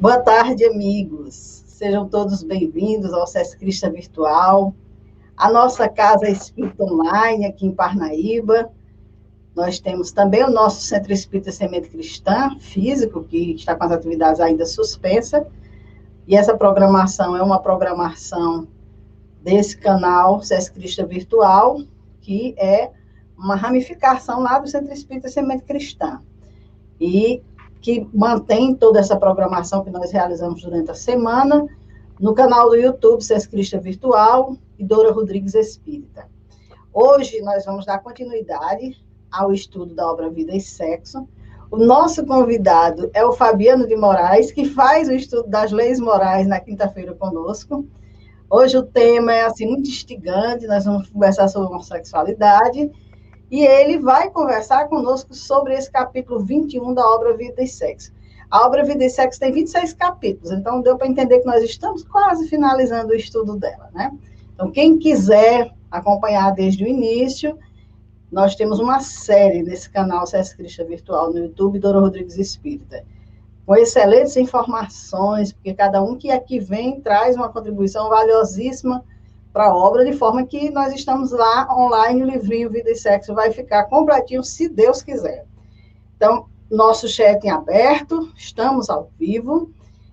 Boa tarde, amigos. Sejam todos bem-vindos ao SESC Crista Virtual, a nossa casa espírita online aqui em Parnaíba. Nós temos também o nosso Centro Espírita Semente Cristã, físico, que está com as atividades ainda suspensas. E essa programação é uma programação desse canal SESC Crista Virtual, que é uma ramificação lá do Centro Espírita Semente Cristã. E que mantém toda essa programação que nós realizamos durante a semana no canal do YouTube SESC Crista Virtual e Dora Rodrigues Espírita. Hoje nós vamos dar continuidade ao estudo da obra Vida e Sexo. O nosso convidado é o Fabiano de Moraes, que faz o estudo das leis morais na quinta-feira conosco. Hoje o tema é assim, muito instigante, nós vamos conversar sobre homossexualidade, e ele vai conversar conosco sobre esse capítulo 21 da obra Vida e Sexo. A obra Vida e Sexo tem 26 capítulos, então deu para entender que nós estamos quase finalizando o estudo dela, né? Então, quem quiser acompanhar desde o início, nós temos uma série nesse canal SESC Crista Virtual no YouTube, Dora Rodrigues Espírita, com excelentes informações, porque cada um que aqui vem traz uma contribuição valiosíssima para a obra, de forma que nós estamos lá online, o livrinho Vida e Sexo vai ficar completinho, se Deus quiser. Então, nosso chat em aberto, estamos ao vivo,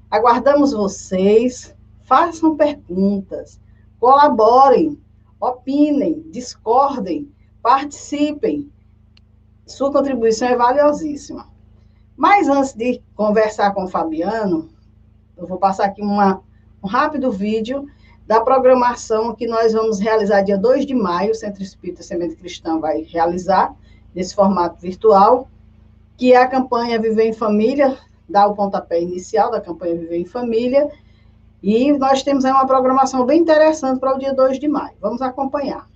aguardamos vocês, façam perguntas, colaborem, opinem, discordem, participem. Sua contribuição é valiosíssima. Mas antes de conversar com o Fabiano, eu vou passar aqui um rápido vídeo da programação que nós vamos realizar dia 2 de maio, o Centro Espírita Semente Cristã vai realizar, nesse formato virtual, que é a campanha Viver em Família, dá o pontapé inicial da campanha Viver em Família, e nós temos aí uma programação bem interessante para o dia 2 de maio. Vamos acompanhar.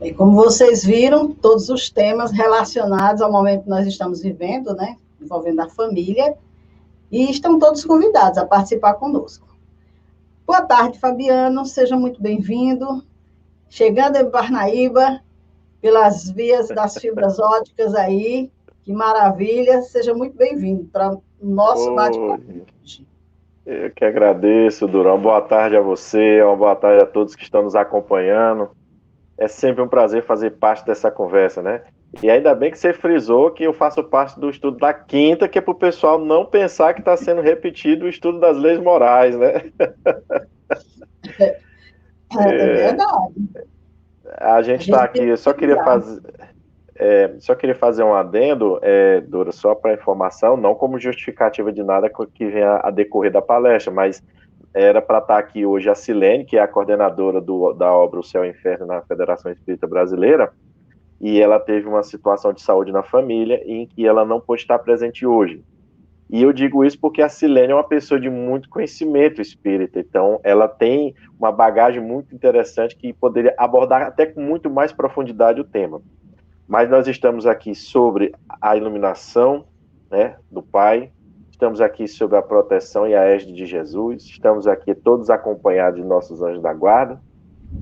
E como vocês viram, todos os temas relacionados ao momento que nós estamos vivendo, né, envolvendo a família, e estão todos convidados a participar conosco. Boa tarde, Fabiano, seja muito bem-vindo. Chegando em Parnaíba, pelas vias das fibras óticas aí, que maravilha, seja muito bem-vindo para o nosso bate-papo hoje. Eu que agradeço, Durão. Boa tarde a você, uma boa tarde a todos que estão nos acompanhando. É sempre um prazer fazer parte dessa conversa, né? E ainda bem que você frisou que eu faço parte do estudo da quinta, que é para o pessoal não pensar que está sendo repetido o estudo das leis morais, né? É verdade. A gente está aqui, eu só queria fazer um adendo, Dora, só para informação, não como justificativa de nada que venha a decorrer da palestra, mas era para estar aqui hoje a Silene, que é a coordenadora da obra O Céu e o Inferno na Federação Espírita Brasileira, e ela teve uma situação de saúde na família em que ela não pôde estar presente hoje. E eu digo isso porque a Silene é uma pessoa de muito conhecimento espírita, então ela tem uma bagagem muito interessante que poderia abordar até com muito mais profundidade o tema. Mas nós estamos aqui sobre a iluminação, né, do Pai, estamos aqui sobre a proteção e a égide de Jesus, estamos aqui todos acompanhados de nossos anjos da guarda,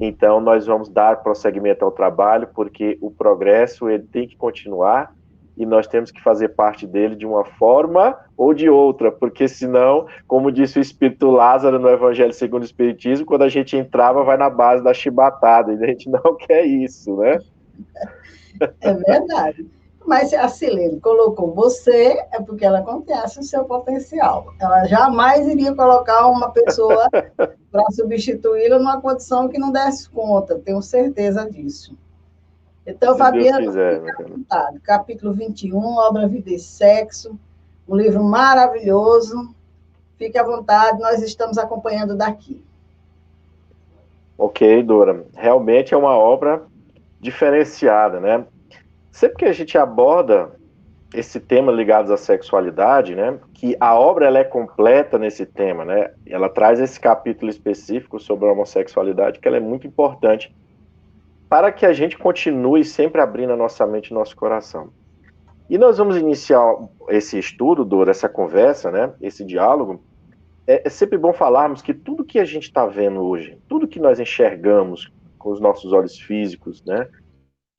então nós vamos dar prosseguimento ao trabalho, porque o progresso ele tem que continuar, e nós temos que fazer parte dele de uma forma ou de outra, porque senão, como disse o Espírito Lázaro no Evangelho segundo o Espiritismo, quando a gente entrava, vai na base da chibatada, e a gente não quer isso, né? É verdade. Mas se a Silene colocou você, é porque ela conhece o seu potencial. Ela jamais iria colocar uma pessoa para substituí-la numa condição que não desse conta, tenho certeza disso. Então, Se Deus Fabiana, quiser, fica meu à querido. vontade. Capítulo 21, Obra, Vida e Sexo, um livro maravilhoso. Fique à vontade, nós estamos acompanhando daqui. Ok, Dora. Realmente é uma obra diferenciada, né? Sempre que a gente aborda esse tema ligado à sexualidade, né? Que a obra ela é completa nesse tema, né? Ela traz esse capítulo específico sobre a homossexualidade, que ela é muito importante para que a gente continue sempre abrindo a nossa mente e nosso coração. E nós vamos iniciar esse estudo, Dora, essa conversa, né? Esse diálogo. É sempre bom falarmos que tudo que a gente está vendo hoje, tudo que nós enxergamos com os nossos olhos físicos, né?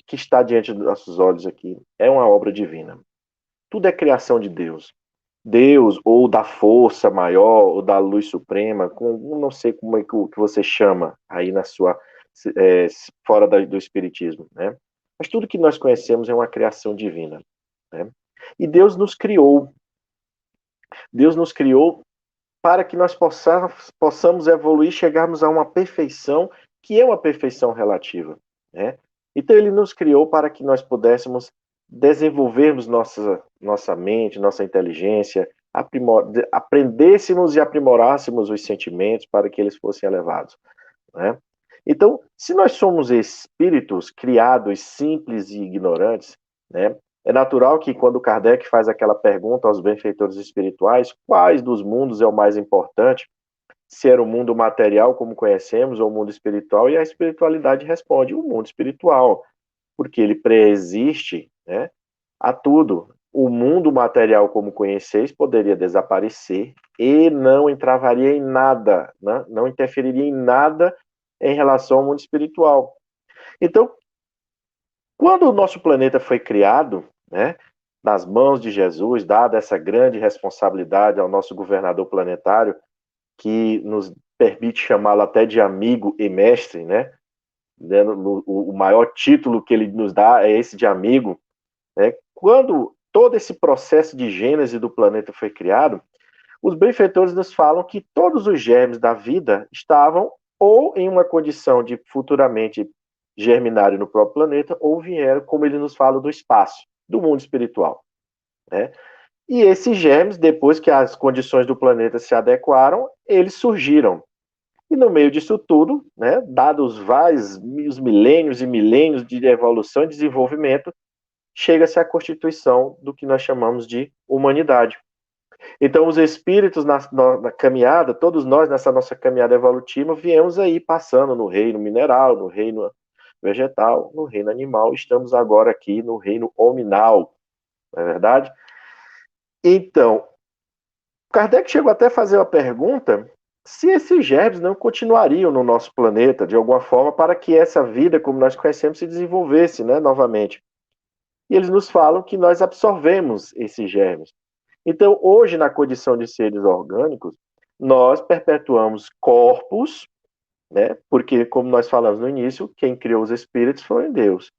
Que está diante dos nossos olhos aqui, é uma obra divina. Tudo é criação de Deus. Deus, ou da força maior, ou da luz suprema, não sei como é que você chama aí na sua, é, fora do espiritismo, né? Mas tudo que nós conhecemos é uma criação divina, né? E Deus nos criou para que nós possamos evoluir, chegarmos a uma perfeição, que é uma perfeição relativa, né? Então ele nos criou para que nós pudéssemos desenvolvermos nossa mente, nossa inteligência, aprendêssemos e aprimorássemos os sentimentos para que eles fossem elevados, né? Então, se nós somos espíritos criados simples e ignorantes, né? É natural que quando Kardec faz aquela pergunta aos benfeitores espirituais, quais dos mundos é o mais importante? Se era o mundo material, como conhecemos, ou o mundo espiritual, e a espiritualidade responde, o mundo espiritual, porque ele preexiste, né, a tudo. O mundo material, como conheceis, poderia desaparecer e não entravaria em nada, né? Não interferiria em nada em relação ao mundo espiritual. Então, quando o nosso planeta foi criado, né, nas mãos de Jesus, dada essa grande responsabilidade ao nosso governador planetário, que nos permite chamá-lo até de amigo e mestre, né? O maior título que ele nos dá é esse de amigo, né? Quando todo esse processo de gênese do planeta foi criado, os benfeitores nos falam que todos os germes da vida estavam ou em uma condição de futuramente germinarem no próprio planeta, ou vieram, como ele nos fala, do espaço, do mundo espiritual, né? E esses germes, depois que as condições do planeta se adequaram, eles surgiram. E no meio disso tudo, né, dados vários milênios e milênios de evolução e desenvolvimento, chega-se à constituição do que nós chamamos de humanidade. Então, os espíritos na caminhada, todos nós nessa nossa caminhada evolutiva, viemos aí passando no reino mineral, no reino vegetal, no reino animal, estamos agora aqui no reino hominal, não é verdade? Então, Kardec chegou até a fazer uma pergunta se esses germes não continuariam no nosso planeta, de alguma forma, para que essa vida, como nós conhecemos, se desenvolvesse, né, novamente. E eles nos falam que nós absorvemos esses germes. Então, hoje, na condição de seres orgânicos, nós perpetuamos corpos, né? Porque, como nós falamos no início, quem criou os espíritos foi Deus.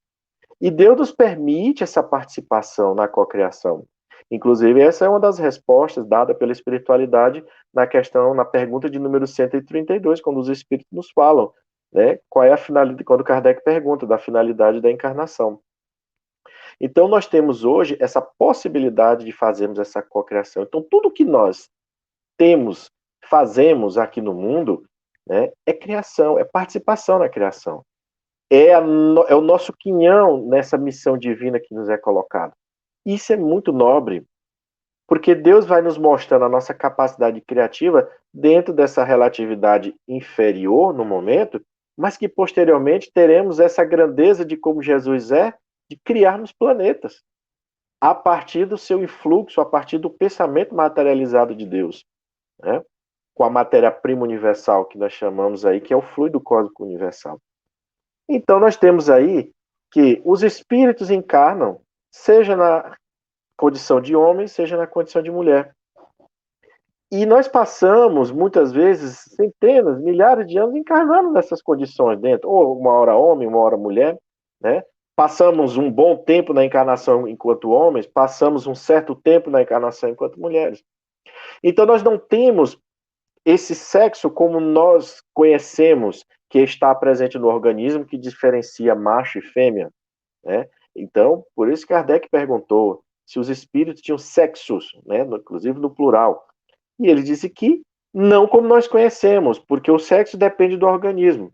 E Deus nos permite essa participação na cocriação. Inclusive, essa é uma das respostas dadas pela espiritualidade na questão, na pergunta de número 132, quando os espíritos nos falam, né? Qual é a finalidade, quando Kardec pergunta da finalidade da encarnação. Então, nós temos hoje essa possibilidade de fazermos essa cocriação. Então, tudo que nós fazemos aqui no mundo, né, é criação, é participação na criação. É o nosso quinhão nessa missão divina que nos é colocado. Isso é muito nobre, porque Deus vai nos mostrando a nossa capacidade criativa dentro dessa relatividade inferior no momento, mas que posteriormente teremos essa grandeza de como Jesus é, de criarmos planetas, a partir do seu influxo, a partir do pensamento materializado de Deus, né? Com a matéria-prima universal que nós chamamos aí, que é o fluido cósmico universal. Então nós temos aí que os espíritos encarnam, seja na condição de homem, seja na condição de mulher. E nós passamos, muitas vezes, centenas, milhares de anos encarnando nessas condições dentro, ou uma hora homem, uma hora mulher, né? passamos um bom tempo na encarnação enquanto homens, passamos um certo tempo na encarnação enquanto mulheres. Então nós não temos esse sexo como nós conhecemos, que está presente no organismo, que diferencia macho e fêmea, né? Então, por isso Kardec perguntou se os espíritos tinham sexos, né? Inclusive no plural. E ele disse que não como nós conhecemos, porque o sexo depende do organismo.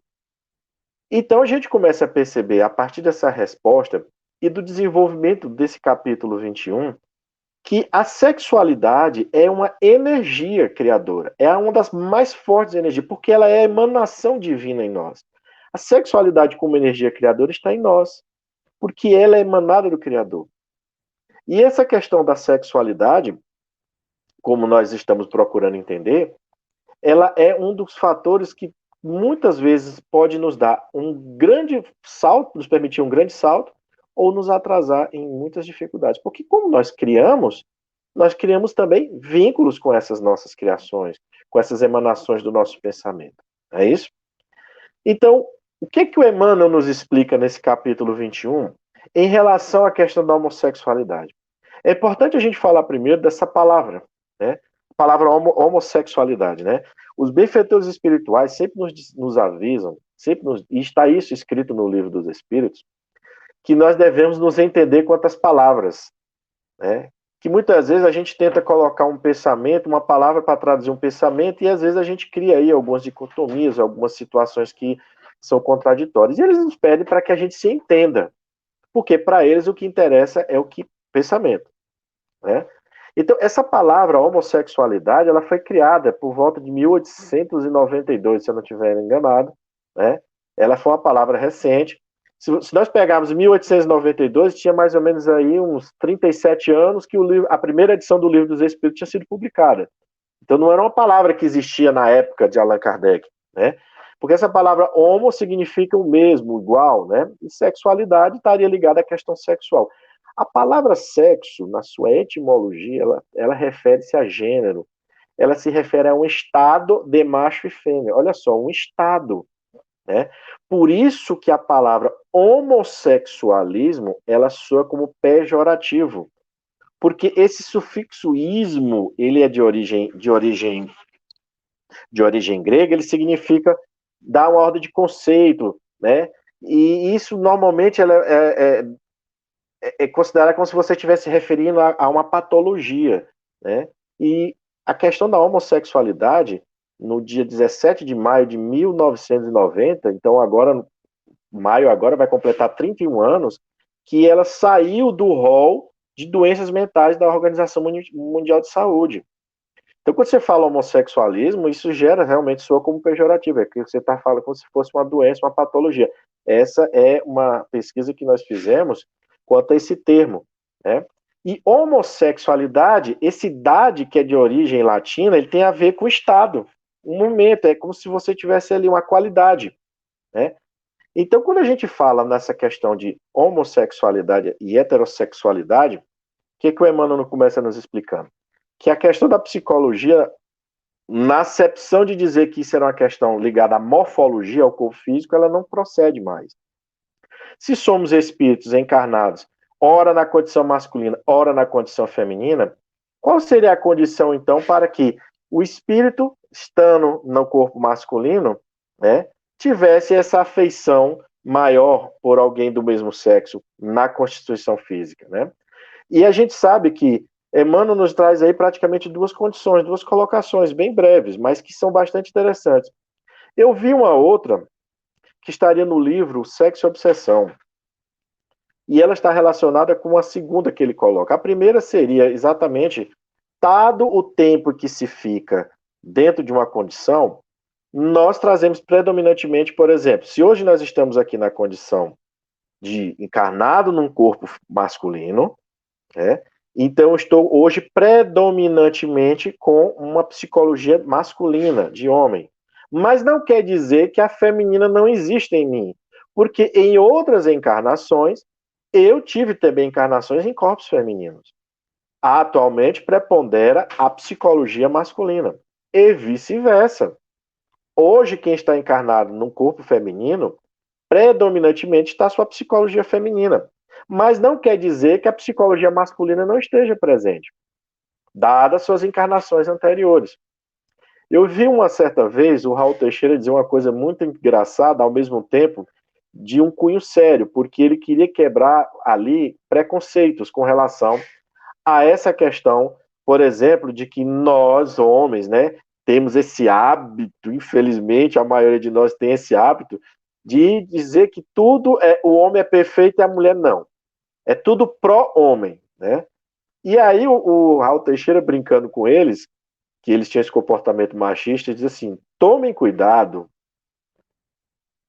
Então a gente começa a perceber, a partir dessa resposta e do desenvolvimento desse capítulo 21, que a sexualidade é uma energia criadora, é uma das mais fortes energias, porque ela é a emanação divina em nós. A sexualidade como energia criadora está em nós, porque ela é emanada do Criador. E essa questão da sexualidade, como nós estamos procurando entender, ela é um dos fatores que muitas vezes pode nos dar um grande salto, nos permitir um grande salto, ou nos atrasar em muitas dificuldades. Porque como nós criamos também vínculos com essas nossas criações, com essas emanações do nosso pensamento. É isso? Então, o que o Emmanuel nos explica nesse capítulo 21 em relação à questão da homossexualidade? É importante a gente falar primeiro dessa palavra, né? A palavra homossexualidade, né? Os benfeitores espirituais sempre nos avisam, e está isso escrito no Livro dos Espíritos, que nós devemos nos entender quanto às palavras, né? Que muitas vezes a gente tenta colocar um pensamento, uma palavra para traduzir um pensamento, e às vezes a gente cria aí algumas dicotomias, algumas situações que são contraditórias. E eles nos pedem para que a gente se entenda, porque para eles o que interessa é o que pensamento, né? Então, essa palavra homossexualidade, ela foi criada por volta de 1892, se eu não estiver enganado, né? Ela foi uma palavra recente. Se nós pegarmos 1892, tinha mais ou menos aí uns 37 anos que a primeira edição do Livro dos Espíritos tinha sido publicada. Então não era uma palavra que existia na época de Allan Kardec, né? Porque essa palavra homo significa o mesmo, igual, né? E sexualidade estaria ligada à questão sexual. A palavra sexo, na sua etimologia, ela refere-se a gênero. Ela se refere a um estado de macho e fêmea. Olha só, um estado, né? Por isso que a palavra homossexualismo, ela soa como pejorativo. Porque esse sufixo ismo, ele é de origem grega, ele significa dar uma ordem de conceito, né? E isso normalmente é considerado como se você estivesse referindo a uma patologia, né? E a questão da homossexualidade, no dia 17 de maio de 1990, então agora, maio agora vai completar 31 anos, que ela saiu do rol de doenças mentais da Organização Mundial de Saúde. Então, quando você fala homossexualismo, isso gera realmente soa como pejorativo, é que você está falando como se fosse uma doença, uma patologia. Essa é uma pesquisa que nós fizemos quanto a esse termo, né? E homossexualidade, esse idade que é de origem latina, ele tem a ver com estado, um momento, é como se você tivesse ali uma qualidade, né? Então, quando a gente fala nessa questão de homossexualidade e heterossexualidade, o que o Emmanuel começa nos explicando? Que a questão da psicologia, na acepção de dizer que isso era uma questão ligada à morfologia, ao corpo físico, ela não procede mais. Se somos espíritos encarnados, ora na condição masculina, ora na condição feminina, qual seria a condição, então, para que o espírito, estando no corpo masculino, né, tivesse essa afeição maior por alguém do mesmo sexo na constituição física, né? E a gente sabe que Emmanuel nos traz aí praticamente duas condições, duas colocações bem breves, mas que são bastante interessantes. Eu vi uma outra que estaria no livro Sexo e Obsessão, e ela está relacionada com a segunda que ele coloca. A primeira seria exatamente, dado o tempo que se fica dentro de uma condição, nós trazemos predominantemente, por exemplo, se hoje nós estamos aqui na condição de encarnado num corpo masculino, né? Então, eu estou hoje predominantemente com uma psicologia masculina, de homem. Mas não quer dizer que a feminina não existe em mim. Porque em outras encarnações, eu tive também encarnações em corpos femininos. Atualmente, prepondera a psicologia masculina. E vice-versa. Hoje, quem está encarnado num corpo feminino predominantemente está a sua psicologia feminina. Mas não quer dizer que a psicologia masculina não esteja presente, dadas suas encarnações anteriores. Eu vi uma certa vez o Raul Teixeira dizer uma coisa muito engraçada, ao mesmo tempo, de um cunho sério, porque ele queria quebrar ali preconceitos com relação a essa questão, por exemplo, de que nós, homens, né, temos esse hábito, infelizmente, a maioria de nós tem esse hábito, de dizer que tudo o homem é perfeito e a mulher não. É tudo pró-homem, né? E aí o Raul Teixeira, brincando com eles, que eles tinham esse comportamento machista, diz assim: tomem cuidado,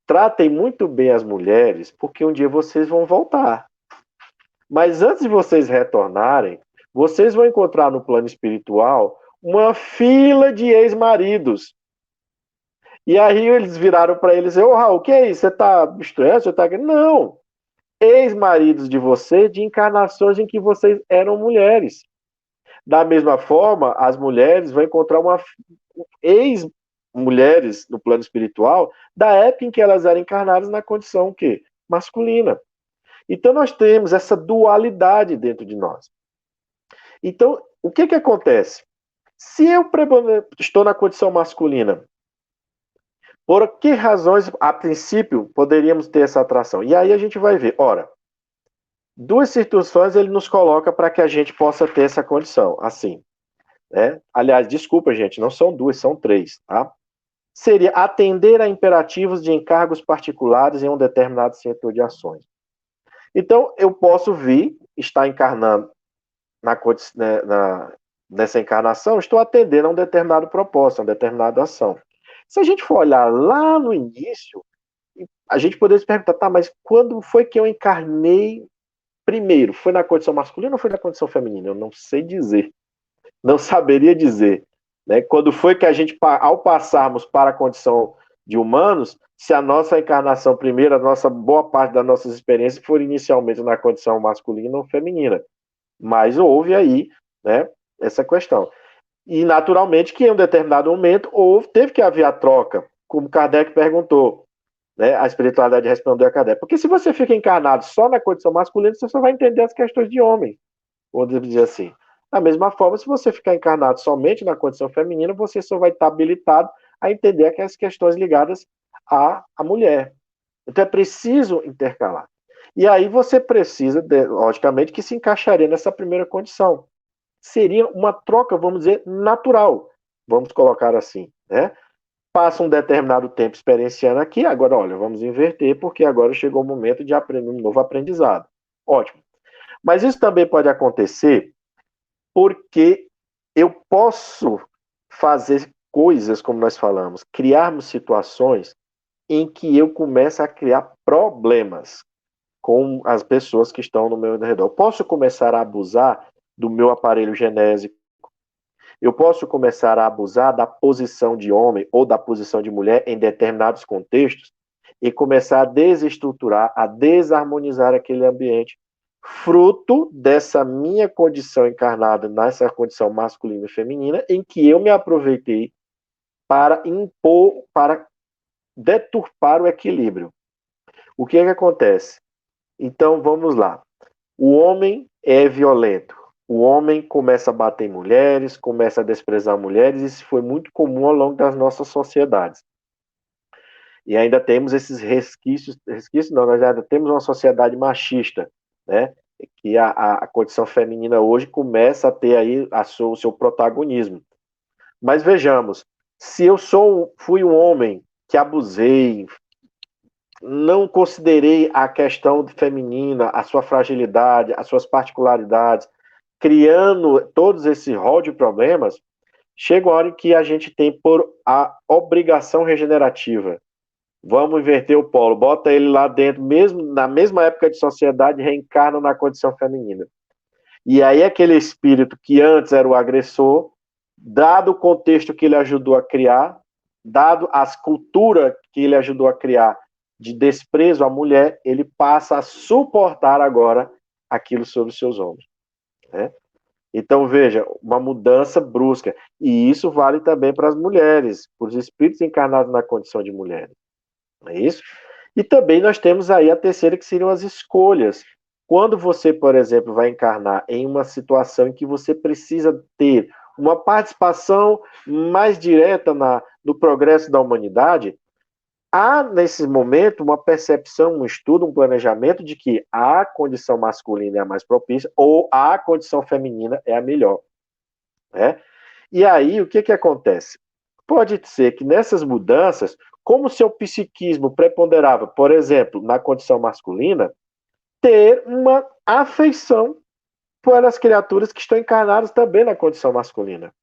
tratem muito bem as mulheres, porque um dia vocês vão voltar. Mas antes de vocês retornarem, vocês vão encontrar no plano espiritual uma fila de ex-maridos. E aí eles viraram para eles: ô Raul, o que é isso? Você está estranho? Você tá... Não! Ex-maridos de você, de encarnações em que vocês eram mulheres. Da mesma forma, as mulheres vão encontrar uma ex-mulheres no plano espiritual da época em que elas eram encarnadas na condição o quê? Masculina. Então nós temos essa dualidade dentro de nós. Então, o que acontece? Se eu estou na condição masculina, por que razões, a princípio, poderíamos ter essa atração? E aí a gente vai ver, ora, duas situações ele nos coloca para que a gente possa ter essa condição, assim, né? Aliás, desculpa, gente, não são duas, são três, tá? Seria atender a imperativos de encargos particulares em um determinado setor de ações. Então, eu posso vir, estar encarnando nessa encarnação, estou atendendo a um determinado propósito, a uma determinada ação. Se a gente for olhar lá no início, a gente poderia se perguntar, tá, mas quando foi que eu encarnei primeiro? Foi na condição masculina ou foi na condição feminina? Eu não sei dizer. Não saberia dizer. Né? Quando foi que a gente, ao passarmos para a condição de humanos, se a nossa encarnação primeira, a nossa boa parte das nossas experiências for inicialmente na condição masculina ou feminina. Mas houve aí, né, essa questão. E, naturalmente, que em um determinado momento teve que haver a troca, como Kardec perguntou. Né, a espiritualidade respondeu a Kardec. Porque se você fica encarnado só na condição masculina, você só vai entender as questões de homem. Vamos dizer assim. Da mesma forma, se você ficar encarnado somente na condição feminina, você só vai estar habilitado a entender aquelas questões ligadas à mulher. Então é preciso intercalar. E aí você precisa, logicamente, que se encaixaria nessa primeira condição. Seria uma troca, vamos dizer, natural. Vamos colocar assim, né? Passa um determinado tempo experienciando aqui, agora, olha, vamos inverter, porque agora chegou o momento de aprender um novo aprendizado. Ótimo. Mas isso também pode acontecer porque eu posso fazer coisas, como nós falamos, criarmos situações em que eu começo a criar problemas com as pessoas que estão no meu redor. Eu posso começar a abusar do meu aparelho genésico. Eu posso começar a abusar da posição de homem ou da posição de mulher em determinados contextos e começar a desestruturar, a desarmonizar aquele ambiente, fruto dessa minha condição encarnada, nessa condição masculina e feminina, em que eu me aproveitei para impor, para deturpar o equilíbrio. O que acontece? Então, vamos lá. O homem é violento. O homem começa a bater em mulheres, começa a desprezar mulheres, isso foi muito comum ao longo das nossas sociedades. E ainda temos esses resquícios não, nós ainda temos uma sociedade machista, né? Que a condição feminina hoje começa a ter aí o seu protagonismo. Mas vejamos, se eu fui um homem que abusei, não considerei a questão feminina, a sua fragilidade, as suas particularidades, criando todos esse rol de problemas, chega a hora em que a gente tem por a obrigação regenerativa. Vamos inverter o polo, bota ele lá dentro, mesmo na mesma época de sociedade, reencarna na condição feminina. E aí aquele espírito que antes era o agressor, dado o contexto que ele ajudou a criar, dado as culturas que ele ajudou a criar de desprezo à mulher, ele passa a suportar agora aquilo sobre os seus ombros. Né? Então, veja, uma mudança brusca. E isso vale também para as mulheres, para os espíritos encarnados na condição de mulheres. Não é isso? E também nós temos aí a terceira, que seriam as escolhas. Quando você, por exemplo, vai encarnar em uma situação em que você precisa ter uma participação mais direta no progresso da humanidade, há, nesse momento, uma percepção, um estudo, um planejamento de que a condição masculina é a mais propícia ou a condição feminina é a melhor. Né? E aí, o que acontece? Pode ser que nessas mudanças, como seu psiquismo preponderava, por exemplo, na condição masculina, ter uma afeição pelas criaturas que estão encarnadas também na condição masculina.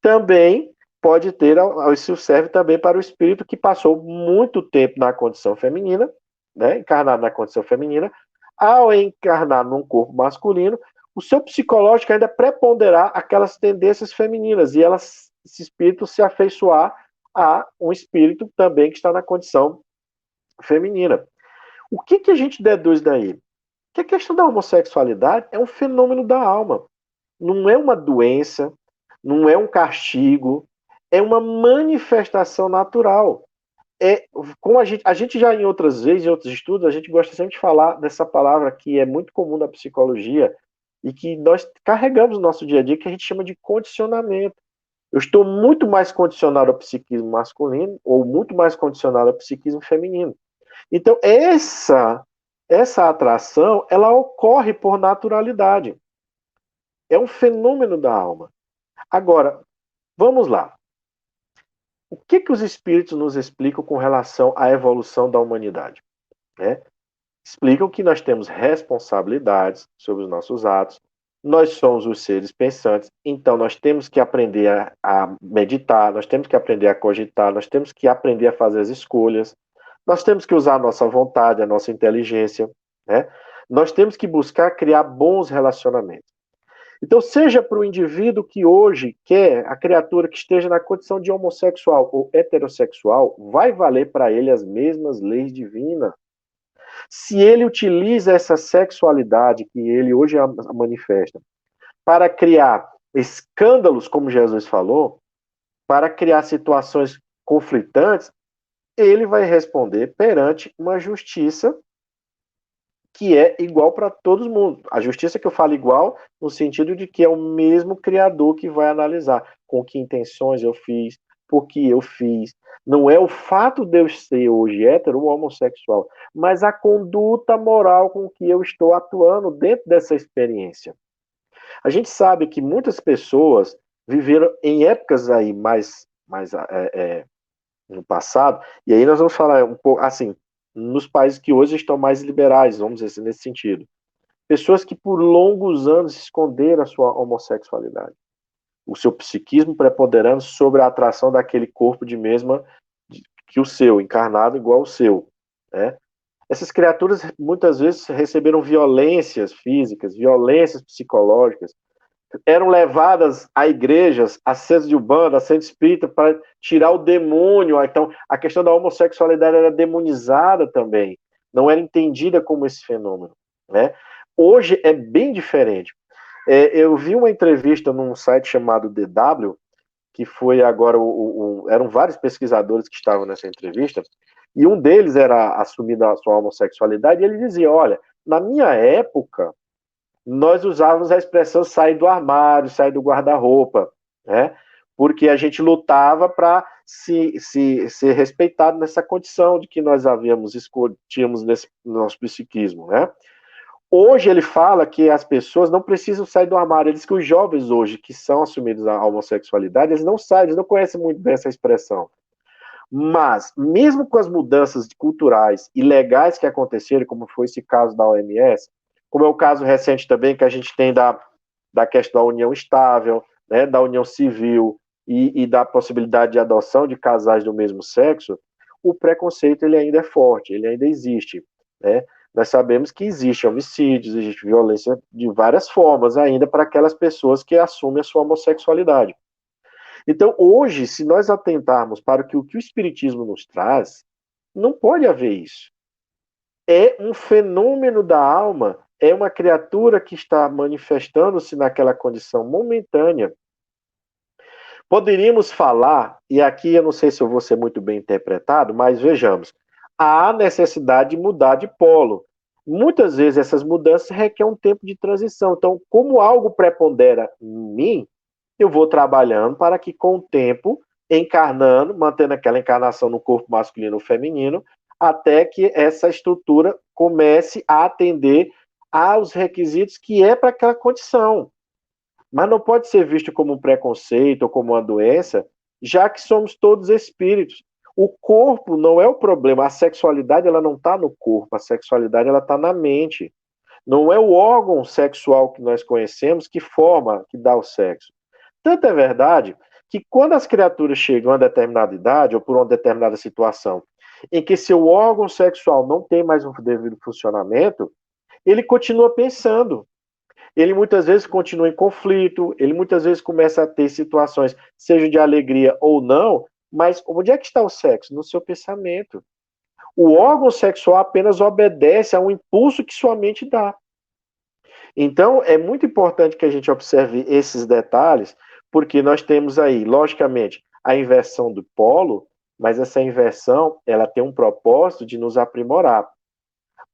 Também pode ter, isso serve também para o espírito que passou muito tempo na condição feminina, né, encarnado na condição feminina, ao encarnar num corpo masculino, o seu psicológico ainda preponderar aquelas tendências femininas e esse espírito se afeiçoar a um espírito também que está na condição feminina. O que a gente deduz daí? Que a questão da homossexualidade é um fenômeno da alma. Não é uma doença, não é um castigo, é uma manifestação natural. Como a gente já em outras vezes, em outros estudos, a gente gosta sempre de falar dessa palavra que é muito comum na psicologia e que nós carregamos no nosso dia a dia, que a gente chama de condicionamento. Eu estou muito mais condicionado ao psiquismo masculino ou muito mais condicionado ao psiquismo feminino. Então, essa atração, ela ocorre por naturalidade. É um fenômeno da alma. Agora, vamos lá. O que os espíritos nos explicam com relação à evolução da humanidade? Explicam que nós temos responsabilidades sobre os nossos atos, nós somos os seres pensantes, então nós temos que aprender a meditar, nós temos que aprender a cogitar, nós temos que aprender a fazer as escolhas, nós temos que usar a nossa vontade, a nossa inteligência, né? Nós temos que buscar criar bons relacionamentos. Então, seja para o indivíduo que hoje quer, a criatura que esteja na condição de homossexual ou heterossexual, vai valer para ele as mesmas leis divinas. Se ele utiliza essa sexualidade que ele hoje manifesta para criar escândalos, como Jesus falou, para criar situações conflitantes, ele vai responder perante uma justiça que é igual para todo mundo. A justiça que eu falo igual, no sentido de que é o mesmo Criador que vai analisar com que intenções eu fiz, por que eu fiz. Não é o fato de eu ser hoje hétero ou homossexual, mas a conduta moral com que eu estou atuando dentro dessa experiência. A gente sabe que muitas pessoas viveram em épocas aí mais no passado, e aí nós vamos falar um pouco, assim, nos países que hoje estão mais liberais, vamos dizer assim, nesse sentido. Pessoas que por longos anos esconderam a sua homossexualidade. O seu psiquismo preponderando sobre a atração daquele corpo de mesma que o seu, encarnado igual ao seu. Né? Essas criaturas muitas vezes receberam violências físicas, violências psicológicas, eram levadas a igrejas, a centros de umbanda, a centro espírita, para tirar o demônio. Então, a questão da homossexualidade era demonizada também, não era entendida como esse fenômeno. Né? Hoje é bem diferente. Eu vi uma entrevista num site chamado DW, que foi agora, eram vários pesquisadores que estavam nessa entrevista, e um deles era assumido a sua homossexualidade, e ele dizia, olha, na minha época, nós usávamos a expressão sair do armário, sair do guarda-roupa, né? Porque a gente lutava para ser respeitado nessa condição de que nós tínhamos nesse nosso psiquismo, né? Hoje ele fala que as pessoas não precisam sair do armário. Ele diz que os jovens hoje que são assumidos a homossexualidade, eles não saem, eles não conhecem muito bem essa expressão. Mas, mesmo com as mudanças culturais e legais que aconteceram, como foi esse caso da OMS, como é o caso recente também que a gente tem da questão da união estável, né, da união civil e da possibilidade de adoção de casais do mesmo sexo, o preconceito ele ainda é forte, ele ainda existe. Né? Nós sabemos que existe homicídios, existe violência de várias formas ainda para aquelas pessoas que assumem a sua homossexualidade. Então, hoje, se nós atentarmos para o que o Espiritismo nos traz, não pode haver isso. É um fenômeno da alma, é uma criatura que está manifestando-se naquela condição momentânea. Poderíamos falar, e aqui eu não sei se eu vou ser muito bem interpretado, mas vejamos, há necessidade de mudar de polo. Muitas vezes essas mudanças requerem um tempo de transição. Então, como algo prepondera em mim, eu vou trabalhando para que, com o tempo, encarnando, mantendo aquela encarnação no corpo masculino ou feminino, até que essa estrutura comece a atender aos requisitos que é para aquela condição. Mas não pode ser visto como um preconceito ou como uma doença, já que somos todos espíritos. O corpo não é o problema, a sexualidade ela não está no corpo, a sexualidade ela está na mente. Não é o órgão sexual que nós conhecemos que forma, que dá o sexo. Tanto é verdade que quando as criaturas chegam a determinada idade ou por uma determinada situação em que seu órgão sexual não tem mais um devido funcionamento, ele continua pensando. Ele muitas vezes continua em conflito, ele muitas vezes começa a ter situações, seja de alegria ou não, mas onde é que está o sexo? No seu pensamento. O órgão sexual apenas obedece a um impulso que sua mente dá. Então, é muito importante que a gente observe esses detalhes, porque nós temos aí, logicamente, a inversão do polo, mas essa inversão, ela tem um propósito de nos aprimorar.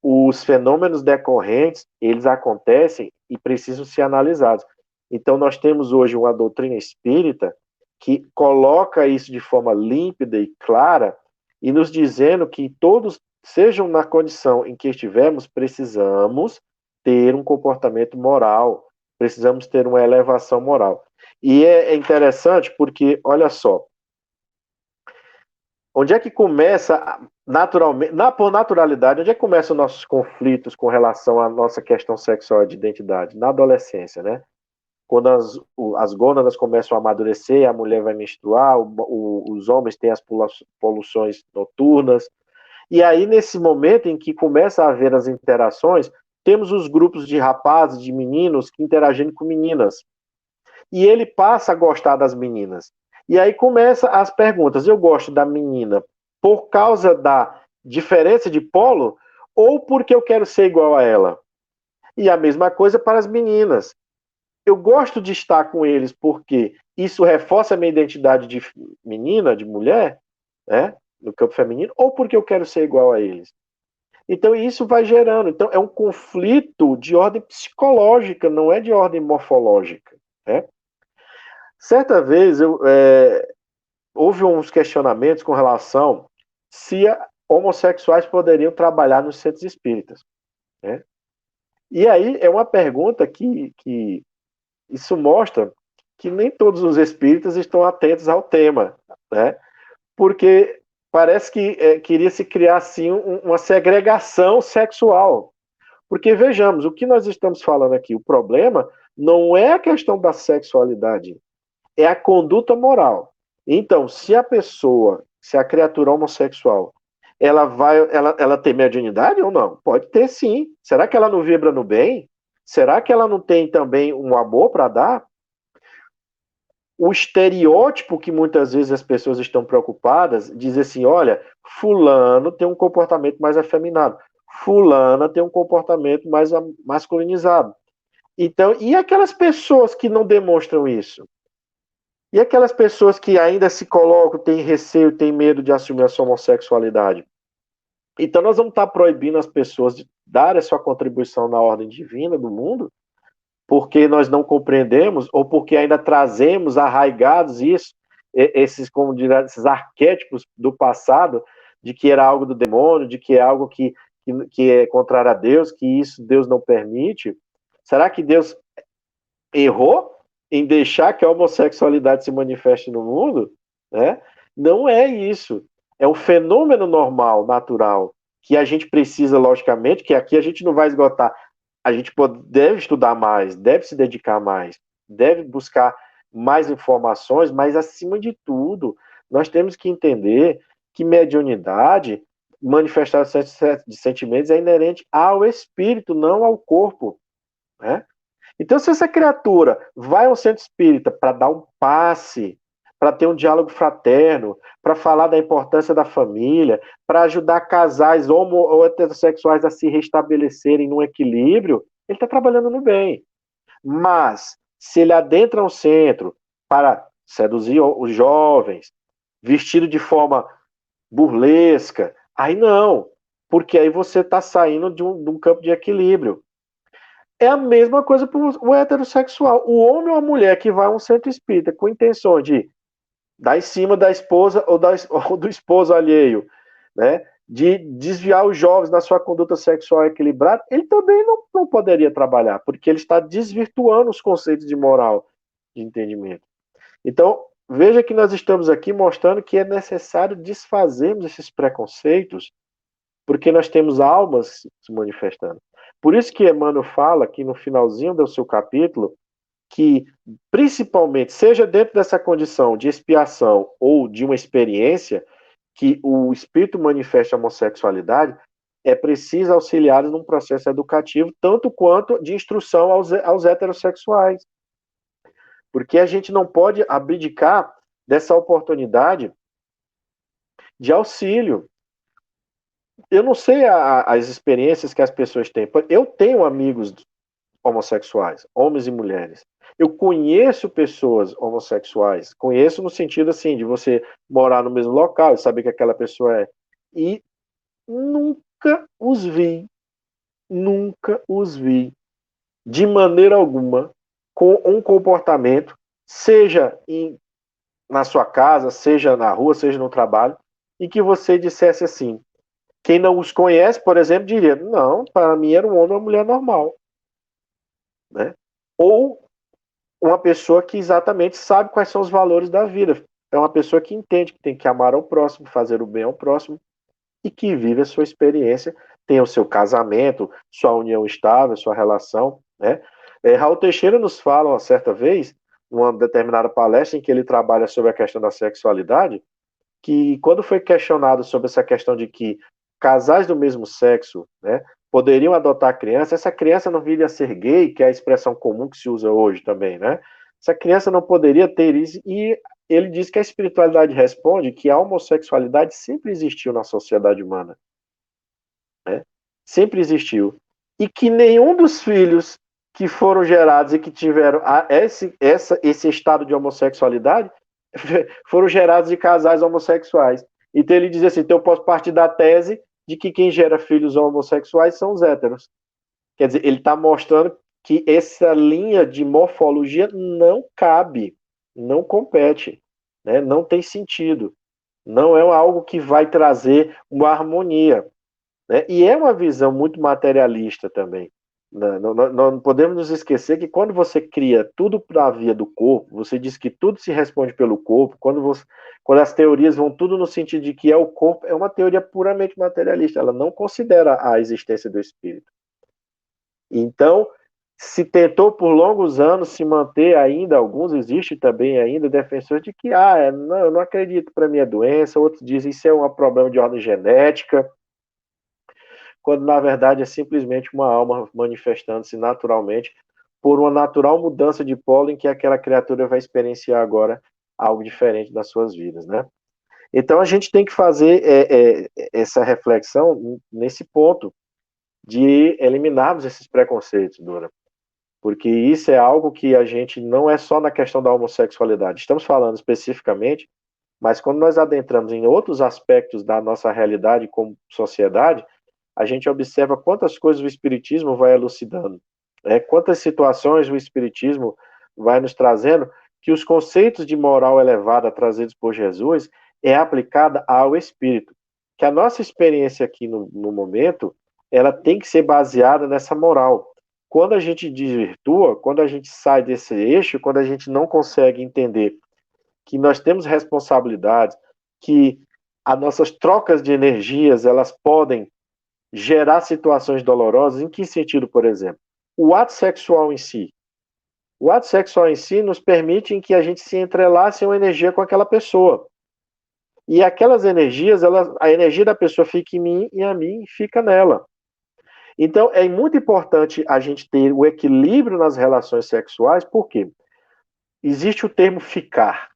Os fenômenos decorrentes, eles acontecem e precisam ser analisados. Então, nós temos hoje uma doutrina espírita que coloca isso de forma límpida e clara e nos dizendo que todos, sejam na condição em que estivermos, precisamos ter um comportamento moral, precisamos ter uma elevação moral. E é interessante porque, olha só, onde é que começa naturalmente, por naturalidade, onde é que começam os nossos conflitos com relação à nossa questão sexual e de identidade? Na adolescência, né? Quando as gônadas começam a amadurecer, a mulher vai menstruar, os homens têm as poluições noturnas, e aí nesse momento em que começa a haver as interações, temos os grupos de rapazes, de meninos, que interagem com meninas. E ele passa a gostar das meninas. E aí começa as perguntas. Eu gosto da menina por causa da diferença de polo ou porque eu quero ser igual a ela? E a mesma coisa para as meninas. Eu gosto de estar com eles porque isso reforça a minha identidade de menina, de mulher, né, no campo feminino, ou porque eu quero ser igual a eles. Então isso vai gerando. Então é um conflito de ordem psicológica, não é de ordem morfológica, né? Certa vez houve uns questionamentos com relação se homossexuais poderiam trabalhar nos centros espíritas, né? E aí é uma pergunta que isso mostra que nem todos os espíritas estão atentos ao tema, né? Porque parece que queria se criar assim uma segregação sexual. Porque vejamos, o que nós estamos falando aqui, o problema não é a questão da sexualidade, é a conduta moral. Então, se a pessoa, se a criatura homossexual, ela tem mediunidade ou não? Pode ter sim. Será que ela não vibra no bem? Será que ela não tem também um amor para dar? O estereótipo que muitas vezes as pessoas estão preocupadas, diz assim, olha, fulano tem um comportamento mais afeminado, fulana tem um comportamento mais masculinizado. Então, e aquelas pessoas que não demonstram isso? E aquelas pessoas que ainda se colocam, têm receio, têm medo de assumir a sua homossexualidade? Então nós vamos estar proibindo as pessoas de dar a sua contribuição na ordem divina do mundo, porque nós não compreendemos, ou porque ainda trazemos arraigados isso, esses, como dizer, esses arquétipos do passado, de que era algo do demônio, de que é algo que é contrário a Deus, que isso Deus não permite. Será que Deus errou em deixar que a homossexualidade se manifeste no mundo? Né? Não é isso. É um fenômeno normal, natural, que a gente precisa, logicamente, que aqui a gente não vai esgotar. A gente deve estudar mais, deve se dedicar mais, deve buscar mais informações, mas, acima de tudo, nós temos que entender que mediunidade, manifestação de sentimentos, é inerente ao espírito, não ao corpo, né? Então, se essa criatura vai ao centro espírita para dar um passe, para ter um diálogo fraterno, para falar da importância da família, para ajudar casais homo ou heterossexuais a se restabelecerem num equilíbrio, ele está trabalhando no bem. Mas, se ele adentra um centro para seduzir os jovens, vestido de forma burlesca, Aí não, porque aí você está saindo de um campo de equilíbrio. É a mesma coisa para o heterossexual. O homem ou a mulher que vai a um centro espírita com intenção de dar em cima da esposa ou do esposo alheio, né? De desviar os jovens da sua conduta sexual equilibrada, ele também não poderia trabalhar, porque ele está desvirtuando os conceitos de moral, de entendimento. Então, veja que nós estamos aqui mostrando que é necessário desfazermos esses preconceitos, porque nós temos almas se manifestando. Por isso que Emmanuel fala aqui no finalzinho do seu capítulo, que, principalmente, seja dentro dessa condição de expiação ou de uma experiência, que o espírito manifesta a homossexualidade, é preciso auxiliá-los num processo educativo, tanto quanto de instrução aos heterossexuais. Porque a gente não pode abdicar dessa oportunidade de auxílio. Eu não sei as experiências que as pessoas têm. Eu tenho amigos homossexuais, homens e mulheres. Eu conheço pessoas homossexuais, conheço no sentido assim, de você morar no mesmo local e saber que aquela pessoa é. E nunca os vi, de maneira alguma, com um comportamento, seja na sua casa, seja na rua, seja no trabalho, em que você dissesse assim, quem não os conhece, por exemplo, diria, não, para mim era um homem ou uma mulher normal. Né? Ou uma pessoa que exatamente sabe quais são os valores da vida. É uma pessoa que entende que tem que amar ao próximo, fazer o bem ao próximo e que vive a sua experiência, tem o seu casamento, sua união estável, sua relação. Né? Raul Teixeira nos fala uma certa vez, numa determinada palestra em que ele trabalha sobre a questão da sexualidade, que quando foi questionado sobre essa questão de que casais do mesmo sexo, né, poderiam adotar criança, essa criança não viria a ser gay, que é a expressão comum que se usa hoje também, né? Essa criança não poderia ter isso, e ele diz que a espiritualidade responde que a homossexualidade sempre existiu na sociedade humana, né? Sempre existiu. E que nenhum dos filhos que foram gerados e que tiveram esse estado de homossexualidade foram gerados de casais homossexuais. Então ele diz assim, então eu posso partir da tese de que quem gera filhos homossexuais são os héteros. Quer dizer, ele está mostrando que essa linha de morfologia não cabe, não compete, né? Não tem sentido. Não é algo que vai trazer uma harmonia. Né? E é uma visão muito materialista também. Não podemos nos esquecer que quando você cria tudo para a via do corpo, você diz que tudo se responde pelo corpo, quando as teorias vão tudo no sentido de que é o corpo, é uma teoria puramente materialista, ela não considera a existência do espírito. Então, se tentou por longos anos se manter ainda, alguns existem também ainda defensores de que, não, eu não acredito para minha doença, outros dizem isso é um problema de ordem genética, quando na verdade é simplesmente uma alma manifestando-se naturalmente por uma natural mudança de polo em que aquela criatura vai experienciar agora algo diferente das suas vidas, né? Então a gente tem que fazer essa reflexão nesse ponto de eliminarmos esses preconceitos, Dora, porque isso é algo que a gente não é só na questão da homossexualidade, estamos falando especificamente, mas quando nós adentramos em outros aspectos da nossa realidade como sociedade, a gente observa quantas coisas o Espiritismo vai elucidando, quantas situações o Espiritismo vai nos trazendo, que os conceitos de moral elevada trazidos por Jesus é aplicada ao Espírito. Que a nossa experiência aqui no momento, ela tem que ser baseada nessa moral. Quando a gente desvirtua, quando a gente sai desse eixo, quando a gente não consegue entender que nós temos responsabilidades, que as nossas trocas de energias, elas podem gerar situações dolorosas. Em que sentido, por exemplo? O ato sexual em si. O ato sexual em si nos permite que a gente se entrelace uma energia com aquela pessoa. E aquelas energias, a energia da pessoa fica em mim e a mim fica nela. Então, é muito importante a gente ter o equilíbrio nas relações sexuais, porque existe o termo ficar.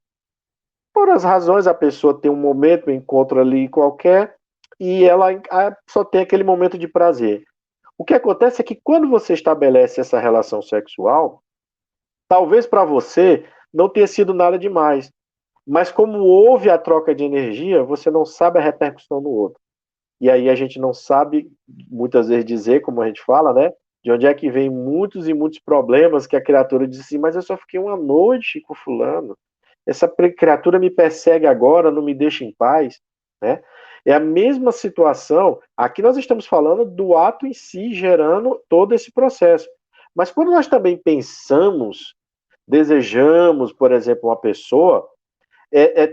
Por as razões, a pessoa tem um momento, um encontro ali qualquer, e ela só tem aquele momento de prazer. O que acontece é que quando você estabelece essa relação sexual, talvez para você não tenha sido nada demais, mas como houve a troca de energia, você não sabe a repercussão no outro. e aí a gente não sabe, muitas vezes, dizer, como a gente fala, né? De onde é que vem muitos e muitos problemas que a criatura diz assim, mas eu só fiquei uma noite com fulano, essa criatura me persegue agora, não me deixa em paz, né? É a mesma situação, aqui nós estamos falando do ato em si gerando todo esse processo. Mas quando nós também pensamos, desejamos, por exemplo, uma pessoa,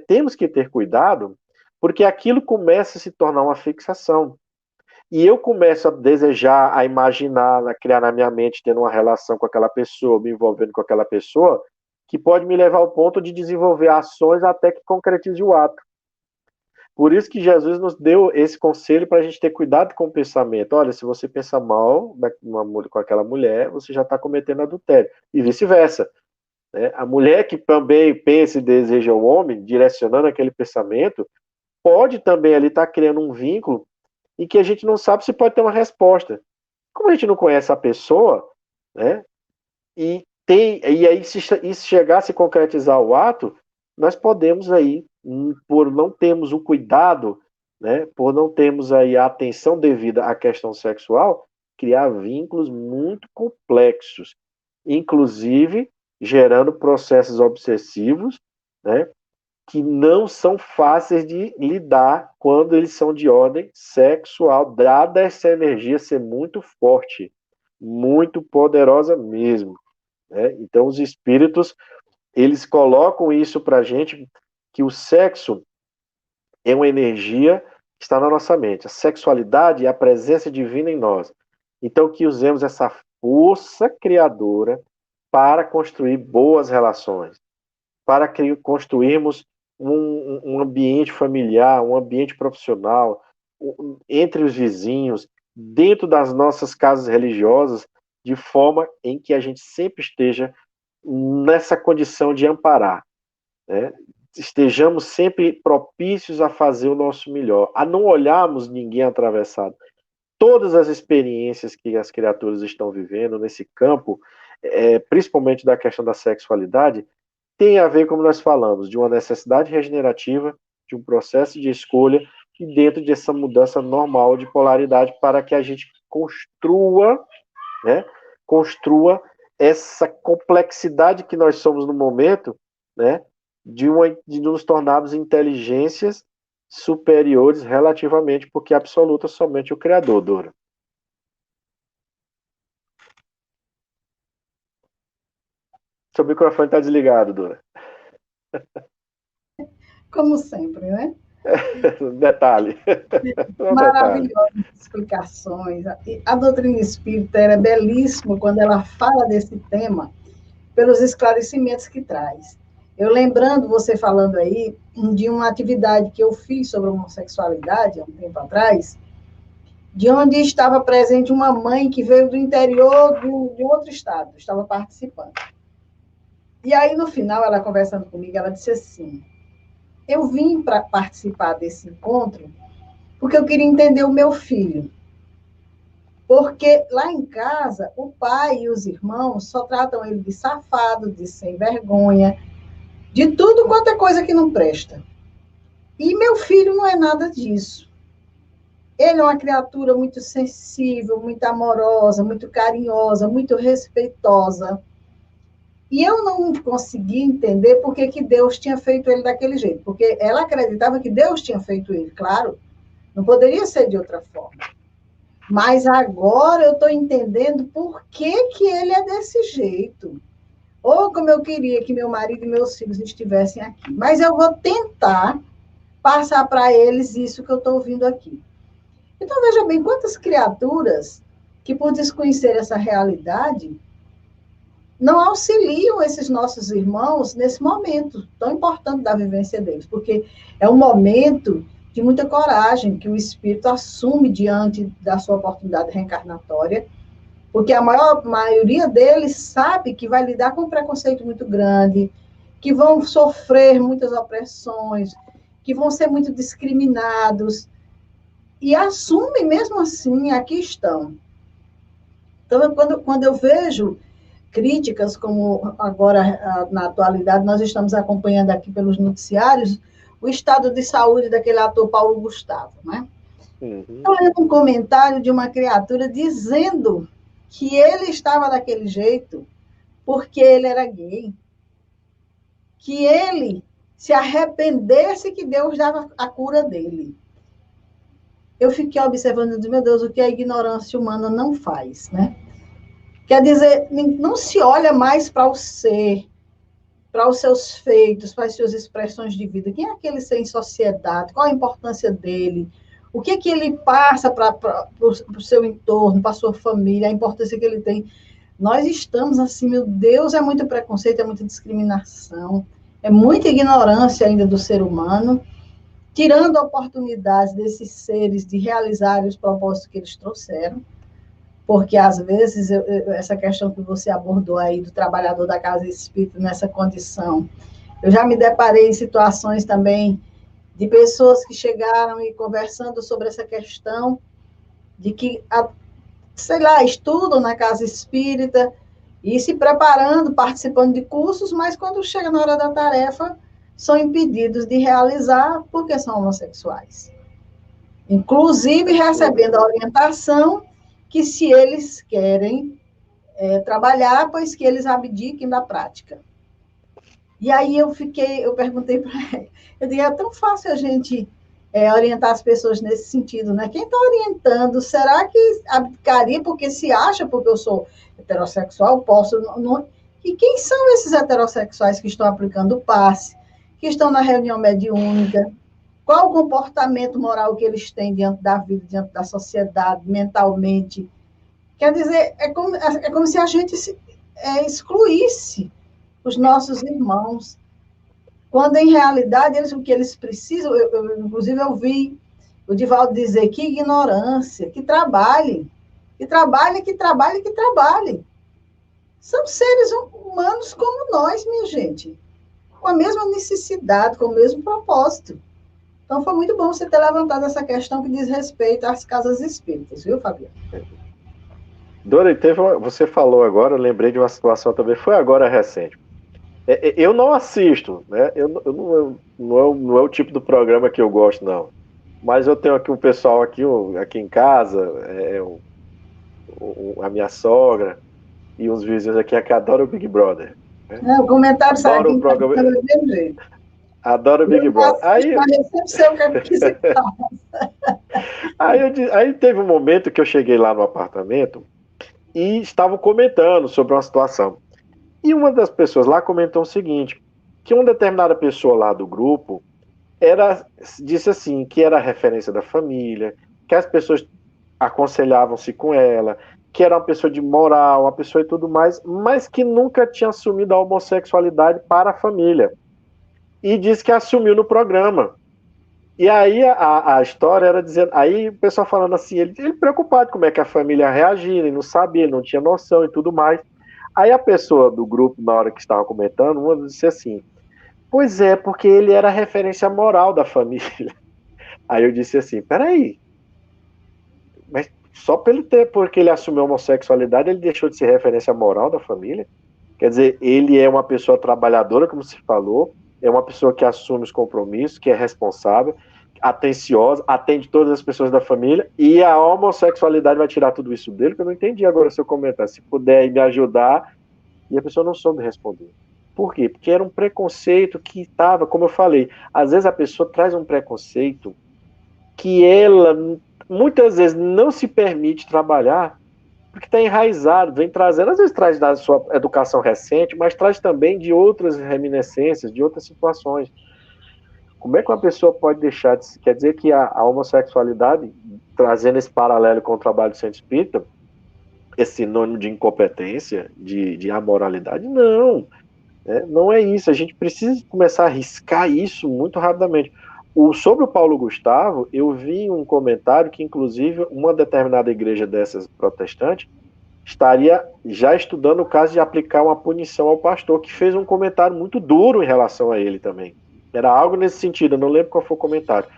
temos que ter cuidado, porque aquilo começa a se tornar uma fixação. E eu começo a desejar, a imaginar, a criar na minha mente, tendo uma relação com aquela pessoa, me envolvendo com aquela pessoa, que pode me levar ao ponto de desenvolver ações até que concretize o ato. Por isso que Jesus nos deu esse conselho para a gente ter cuidado com o pensamento. Olha, se você pensa mal com aquela mulher, você já está cometendo adultério. E vice-versa. Né? A mulher que também pensa e deseja o homem, direcionando aquele pensamento, pode também ali estar criando um vínculo e que a gente não sabe se pode ter uma resposta. Como a gente não conhece a pessoa, né? E aí, se isso chegar a se concretizar o ato, nós podemos aí, por não termos o cuidado, né, por não termos aí a atenção devida à questão sexual, criar vínculos muito complexos, inclusive gerando processos obsessivos, né, que não são fáceis de lidar quando eles são de ordem sexual, dada essa energia ser muito forte, muito poderosa mesmo. Né? Então, os espíritos, eles colocam isso para a gente, que o sexo é uma energia que está na nossa mente. A sexualidade é a presença divina em nós. Então, que usemos essa força criadora para construir boas relações, para construirmos um ambiente familiar, um ambiente profissional, entre os vizinhos, dentro das nossas casas religiosas, de forma em que a gente sempre esteja nessa condição de amparar, né? Estejamos sempre propícios a fazer o nosso melhor, a não olharmos ninguém atravessado. Todas as experiências que as criaturas estão vivendo nesse campo, principalmente da questão da sexualidade, tem a ver, como nós falamos, de uma necessidade regenerativa, de um processo de escolha, e dentro dessa mudança normal de polaridade, para que a gente construa, né, construa essa complexidade que nós somos no momento, né, de nos tornarmos inteligências superiores relativamente, porque absoluta somente o Criador, Dora. Seu microfone está desligado, Dora. Como sempre, né? Detalhe. Maravilhosas explicações. A doutrina espírita é belíssima quando ela fala desse tema, pelos esclarecimentos que traz. Eu lembrando, você falando aí, de uma atividade que eu fiz sobre homossexualidade, há um tempo atrás, de onde estava presente uma mãe que veio do interior de outro estado, estava participando. E aí, no final, ela conversando comigo, ela disse assim, eu vim para participar desse encontro porque eu queria entender o meu filho. Porque lá em casa, o pai e os irmãos só tratam ele de safado, de sem vergonha, de tudo quanto é coisa que não presta. E meu filho não é nada disso. Ele é uma criatura muito sensível, muito amorosa, muito carinhosa, muito respeitosa. E eu não conseguia entender por que Deus tinha feito ele daquele jeito. Porque ela acreditava que Deus tinha feito ele, claro. Não poderia ser de outra forma. Mas agora eu estou entendendo por que ele é desse jeito. Ou como eu queria que meu marido e meus filhos estivessem aqui. Mas eu vou tentar passar para eles isso que eu estou ouvindo aqui. Então, veja bem, quantas criaturas que, por desconhecer essa realidade, não auxiliam esses nossos irmãos nesse momento tão importante da vivência deles. Porque é um momento de muita coragem que o espírito assume diante da sua oportunidade reencarnatória, porque a maioria deles sabe que vai lidar com um preconceito muito grande, que vão sofrer muitas opressões, que vão ser muito discriminados, e assumem mesmo assim, aqui estão. Então, quando eu vejo críticas, como agora, na atualidade, nós estamos acompanhando aqui pelos noticiários, o estado de saúde daquele ator Paulo Gustavo, né? Eu lembro um comentário de uma criatura dizendo que ele estava daquele jeito porque ele era gay. Que ele se arrependesse que Deus dava a cura dele. Eu fiquei observando e disse, meu Deus, o que a ignorância humana não faz, né? Quer dizer, não se olha mais para o ser, para os seus feitos, para as suas expressões de vida. Quem é aquele ser em sociedade? Qual a importância dele? O que que ele passa para o seu entorno, para a sua família, a importância que ele tem? Nós estamos assim, meu Deus, é muito preconceito, é muita discriminação, é muita ignorância ainda do ser humano, tirando oportunidades desses seres de realizarem os propósitos que eles trouxeram, porque às vezes essa questão que você abordou aí do trabalhador da casa espírita nessa condição, eu já me deparei em situações também de pessoas que chegaram e conversando sobre essa questão de que, sei lá, estudam na casa espírita e se preparando, participando de cursos, mas quando chega na hora da tarefa, são impedidos de realizar porque são homossexuais. Inclusive recebendo a orientação que se eles querem trabalhar, pois que eles abdiquem da prática. E aí eu perguntei para ele, eu disse, é tão fácil a gente orientar as pessoas nesse sentido, né? Quem está orientando, será que abdicaria porque se acha, porque eu sou heterossexual, posso... Não... E quem são esses heterossexuais que estão aplicando o passe, que estão na reunião mediúnica? Qual o comportamento moral que eles têm diante da vida, diante da sociedade, mentalmente? Quer dizer, é como se a gente excluísse os nossos irmãos, quando em realidade o que eles precisam, inclusive eu vi o Divaldo dizer que ignorância, que trabalhem, que trabalhem, que trabalhem, que trabalhem. São seres humanos como nós, minha gente, com a mesma necessidade, com o mesmo propósito. Então foi muito bom você ter levantado essa questão que diz respeito às casas espíritas, viu, Fabiano? Dora, você falou agora, eu lembrei de uma situação também, foi agora recente. Eu não assisto, né? Não é o tipo do programa que eu gosto, não. Mas eu tenho aqui um pessoal aqui em casa, a minha sogra e uns vizinhos aqui que adoram o Big Brother. Né? O comentário sai aqui, o programa. Do mesmo jeito. Adoro o Big Brother. Aí teve um momento que eu cheguei lá no apartamento e estavam comentando sobre uma situação. E uma das pessoas lá comentou o seguinte, que uma determinada pessoa lá do grupo disse assim, que era a referência da família, que as pessoas aconselhavam-se com ela, que era uma pessoa de moral, uma pessoa e tudo mais, mas que nunca tinha assumido a homossexualidade para a família. E disse que assumiu no programa. E aí a história era dizendo, aí o pessoal falando assim, ele preocupado como é que a família reagia, ele não sabia, não tinha noção e tudo mais. Aí a pessoa do grupo, na hora que estava comentando, uma disse assim, pois é, porque ele era a referência moral da família. Aí eu disse assim, peraí, mas só porque ele assumiu a homossexualidade, ele deixou de ser referência moral da família? Quer dizer, ele é uma pessoa trabalhadora, como se falou, é uma pessoa que assume os compromissos, que é responsável, atenciosa, atende todas as pessoas da família, e a homossexualidade vai tirar tudo isso dele, que eu não entendi agora o seu comentário. Se puder me ajudar, e a pessoa não soube responder. Por quê? Porque era um preconceito que estava, como eu falei, às vezes a pessoa traz um preconceito que ela, muitas vezes, não se permite trabalhar, porque está enraizado, vem trazendo, às vezes traz da sua educação recente, mas traz também de outras reminiscências, de outras situações. Como é que uma pessoa pode deixar de... Quer dizer que a homossexualidade, trazendo esse paralelo com o trabalho do centro espírita, esse sinônimo de incompetência, de amoralidade, não. Não é isso. A gente precisa começar a arriscar isso muito rapidamente. Sobre o Paulo Gustavo, eu vi um comentário que, inclusive, uma determinada igreja dessas protestantes estaria já estudando o caso de aplicar uma punição ao pastor, que fez um comentário muito duro em relação a ele também. Era algo nesse sentido, eu não lembro qual foi o comentário.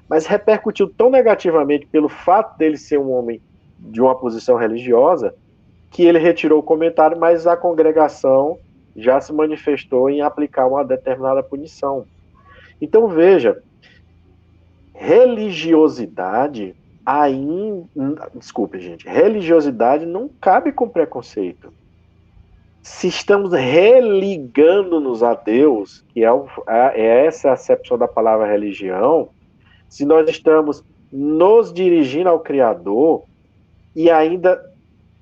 Mas repercutiu tão negativamente pelo fato dele ser um homem de uma posição religiosa, que ele retirou o comentário, mas a congregação já se manifestou em aplicar uma determinada punição. Então, veja, religiosidade desculpe, gente, religiosidade não cabe com preconceito. Se estamos religando-nos a Deus, que é essa a acepção da palavra religião, se nós estamos nos dirigindo ao Criador e ainda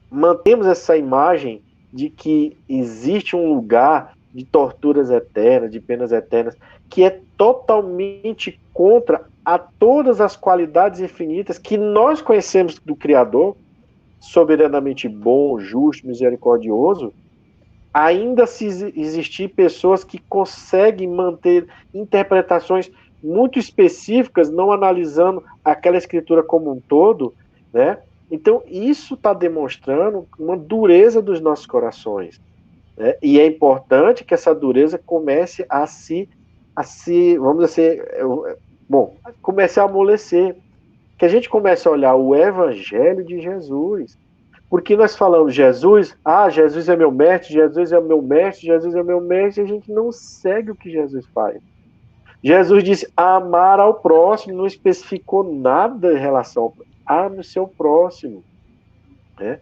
mantemos essa imagem de que existe um lugar de torturas eternas, de penas eternas, que é totalmente contra a todas as qualidades infinitas que nós conhecemos do Criador, soberanamente bom, justo, misericordioso, ainda se existir pessoas que conseguem manter interpretações muito específicas, não analisando aquela escritura como um todo, né? Então, isso está demonstrando uma dureza dos nossos corações, né? E é importante que essa dureza comece a vamos dizer, comece a amolecer, que a gente comece a olhar o Evangelho de Jesus. Porque nós falamos Jesus é meu mestre, Jesus é meu mestre, Jesus é meu mestre, e a gente não segue o que Jesus faz. Jesus disse amar ao próximo, não especificou nada em relação a ame o seu próximo, né?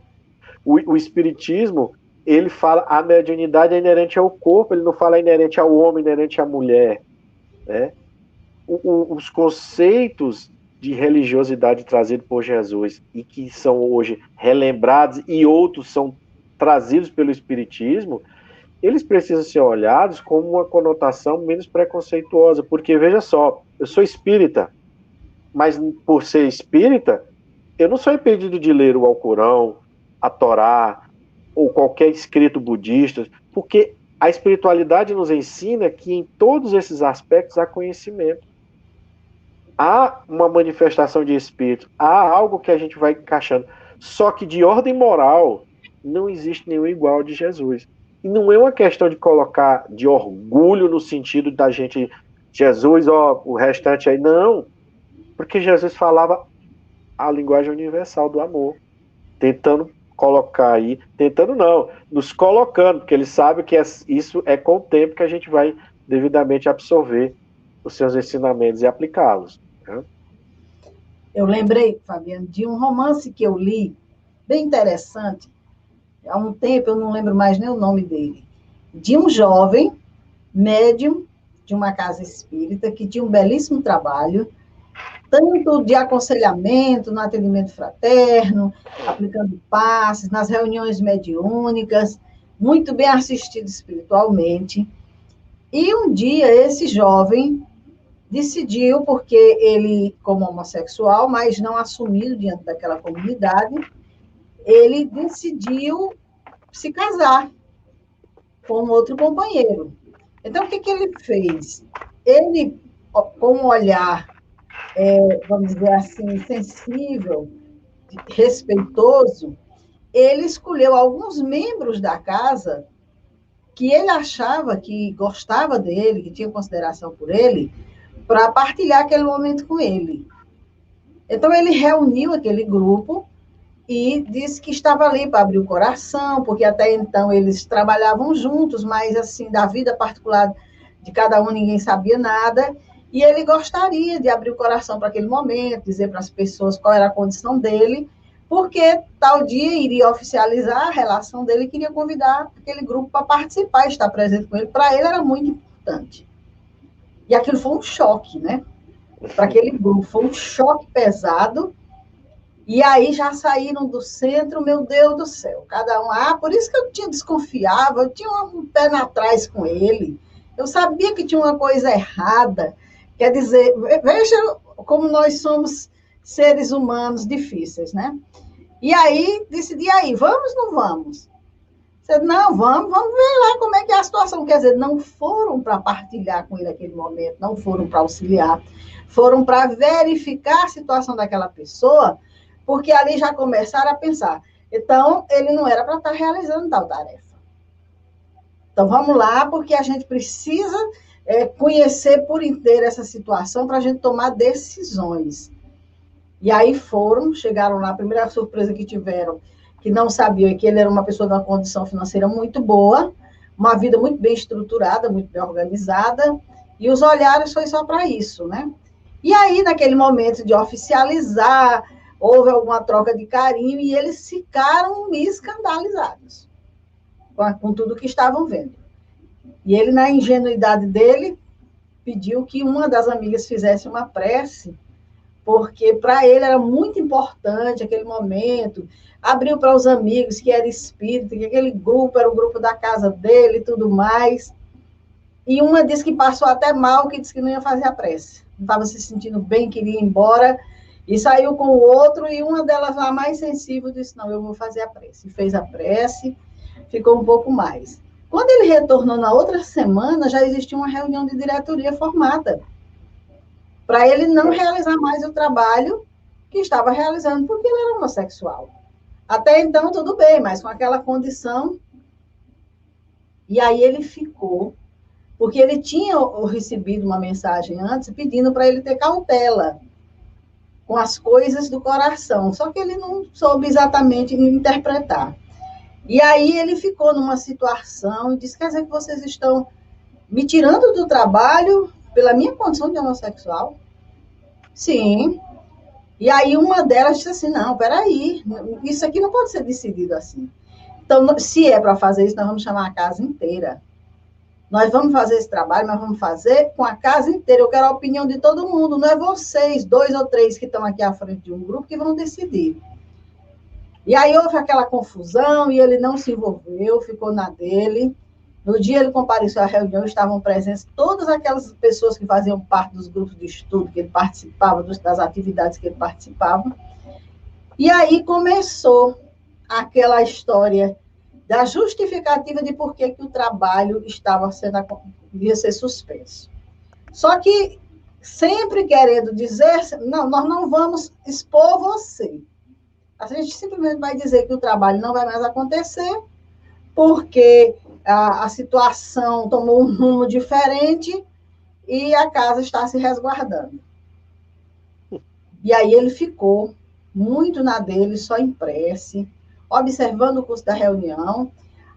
O Espiritismo, ele fala a mediunidade é inerente ao corpo, ele não fala inerente ao homem, inerente à mulher, né? Os conceitos de religiosidade trazidos por Jesus e que são hoje relembrados e outros são trazidos pelo Espiritismo, eles precisam ser olhados como uma conotação menos preconceituosa, porque veja só, eu sou espírita, mas por ser espírita, eu não sou impedido de ler o Alcorão, a Torá, ou qualquer escrito budista, porque a espiritualidade nos ensina que em todos esses aspectos há conhecimento. Há uma manifestação de espírito, há algo que a gente vai encaixando. Só que de ordem moral, não existe nenhum igual de Jesus. E não é uma questão de colocar de orgulho no sentido da gente, Jesus, o restante aí, não. Porque Jesus falava a linguagem universal do amor, tentando colocar aí, tentando não, nos colocando, porque ele sabe que isso é com o tempo que a gente vai devidamente absorver os seus ensinamentos e aplicá-los. Né? Eu lembrei, Fabiano, de um romance que eu li, bem interessante, há um tempo, eu não lembro mais nem o nome dele, de um jovem médium de uma casa espírita que tinha um belíssimo trabalho, tanto de aconselhamento, no atendimento fraterno, aplicando passes, nas reuniões mediúnicas, muito bem assistido espiritualmente. E um dia esse jovem decidiu, porque ele, como homossexual, mas não assumido diante daquela comunidade, ele decidiu se casar com outro companheiro. Então, o que ele fez? Ele, com um olhar, vamos dizer assim, sensível, respeitoso, ele escolheu alguns membros da casa que ele achava que gostava dele, que tinha consideração por ele, para partilhar aquele momento com ele. Então, ele reuniu aquele grupo e disse que estava ali para abrir o coração, porque até então eles trabalhavam juntos, mas, assim, da vida particular de cada um ninguém sabia nada, e ele gostaria de abrir o coração para aquele momento, dizer para as pessoas qual era a condição dele, porque tal dia iria oficializar a relação dele e queria convidar aquele grupo para participar, estar presente com ele. Para ele era muito importante. E aquilo foi um choque, né? Para aquele grupo, foi um choque pesado. E aí já saíram do centro, meu Deus do céu, cada um, por isso que eu desconfiava, eu tinha um pé atrás com ele, eu sabia que tinha uma coisa errada, quer dizer, veja como nós somos seres humanos difíceis, né? E aí, decidi, vamos ou não vamos? Disse, não, vamos ver lá como é que é a situação, quer dizer, não foram para partilhar com ele aquele momento, não foram para auxiliar, foram para verificar a situação daquela pessoa, porque ali já começaram a pensar, então, ele não era para estar realizando tal tarefa. Então, vamos lá, porque a gente precisa conhecer por inteiro essa situação para a gente tomar decisões. E aí chegaram lá, a primeira surpresa que tiveram, que não sabiam que ele era uma pessoa de uma condição financeira muito boa, uma vida muito bem estruturada, muito bem organizada, e os olhares foi só para isso, né? E aí, naquele momento de oficializar houve alguma troca de carinho e eles ficaram escandalizados com tudo que estavam vendo. E ele, na ingenuidade dele, pediu que uma das amigas fizesse uma prece, porque para ele era muito importante aquele momento, abriu para os amigos que era espírita, que aquele grupo era o grupo da casa dele e tudo mais. E uma disse que passou até mal, que disse que não ia fazer a prece. Não estava se sentindo bem, queria ir embora, e saiu com o outro, e uma delas, a mais sensível, disse, não, eu vou fazer a prece. E fez a prece, ficou um pouco mais. Quando ele retornou na outra semana, já existia uma reunião de diretoria formada, para ele não realizar mais o trabalho que estava realizando, porque ele era homossexual. Até então, tudo bem, mas com aquela condição. E aí ele ficou, porque ele tinha recebido uma mensagem antes pedindo para ele ter cautela com as coisas do coração, só que ele não soube exatamente interpretar. E aí ele ficou numa situação e disse, quer dizer que vocês estão me tirando do trabalho pela minha condição de homossexual? Sim. E aí uma delas disse assim, não, peraí, isso aqui não pode ser decidido assim. Então, se é para fazer isso, nós vamos chamar a casa inteira. Nós vamos fazer esse trabalho, nós vamos fazer com a casa inteira. Eu quero a opinião de todo mundo, não é vocês, 2 ou 3 que estão aqui à frente de um grupo que vão decidir. E aí houve aquela confusão e ele não se envolveu, ficou na dele. No dia ele compareceu à reunião, estavam presentes todas aquelas pessoas que faziam parte dos grupos de estudo que ele participava, das atividades que ele participava. E aí começou aquela história da justificativa de por que o trabalho devia ser suspenso. Só que sempre querendo dizer, não, nós não vamos expor você. A gente simplesmente vai dizer que o trabalho não vai mais acontecer, porque a situação tomou um rumo diferente e a casa está se resguardando. E aí ele ficou muito na dele, só em prece, observando o curso da reunião.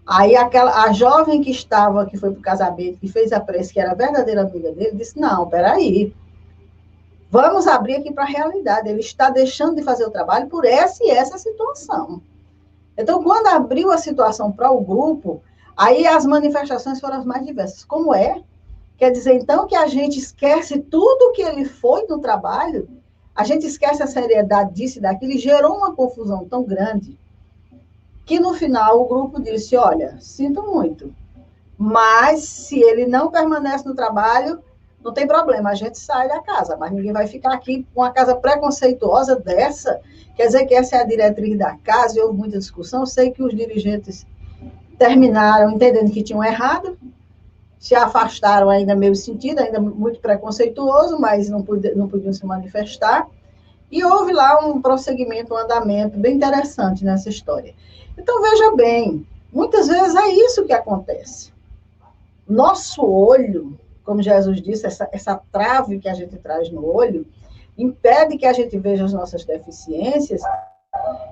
Aí a jovem que foi para o casamento, que fez a prece, que era a verdadeira amiga dele, disse, não, peraí, vamos abrir aqui para a realidade. Ele está deixando de fazer o trabalho por essa e essa situação. Então, quando abriu a situação para o grupo, aí as manifestações foram as mais diversas. Como é? Quer dizer, então, que a gente esquece tudo que ele foi no trabalho, a gente esquece a seriedade disso e daquilo, e gerou uma confusão tão grande, que no final o grupo disse, olha, sinto muito, mas se ele não permanece no trabalho, não tem problema, a gente sai da casa, mas ninguém vai ficar aqui com uma casa preconceituosa dessa. Quer dizer que essa é a diretriz da casa, e houve muita discussão. Eu sei que os dirigentes terminaram entendendo que tinham errado, se afastaram ainda meio sentido, ainda muito preconceituoso, mas não podiam se manifestar. E houve lá um prosseguimento, um andamento bem interessante nessa história. Então, veja bem, muitas vezes é isso que acontece. Nosso olho, como Jesus disse, essa trave que a gente traz no olho, impede que a gente veja as nossas deficiências,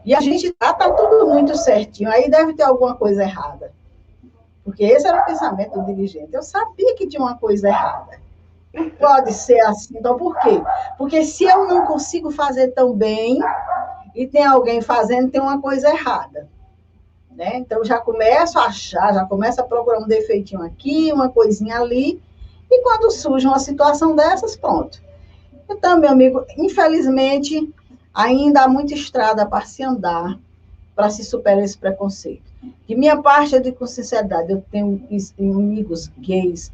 e a gente tá tudo muito certinho, aí deve ter alguma coisa errada. Porque esse era o pensamento do dirigente. Eu sabia que tinha uma coisa errada. Não pode ser assim. Então, por quê? Porque se eu não consigo fazer tão bem, e tem alguém fazendo, tem uma coisa errada. Né? Então, já começo a achar, já começo a procurar um defeitinho aqui, uma coisinha ali, e quando surge uma situação dessas, pronto. Então, meu amigo, infelizmente, ainda há muita estrada para se andar, para se superar esse preconceito. De minha parte, eu digo com sinceridade, eu tenho amigos gays,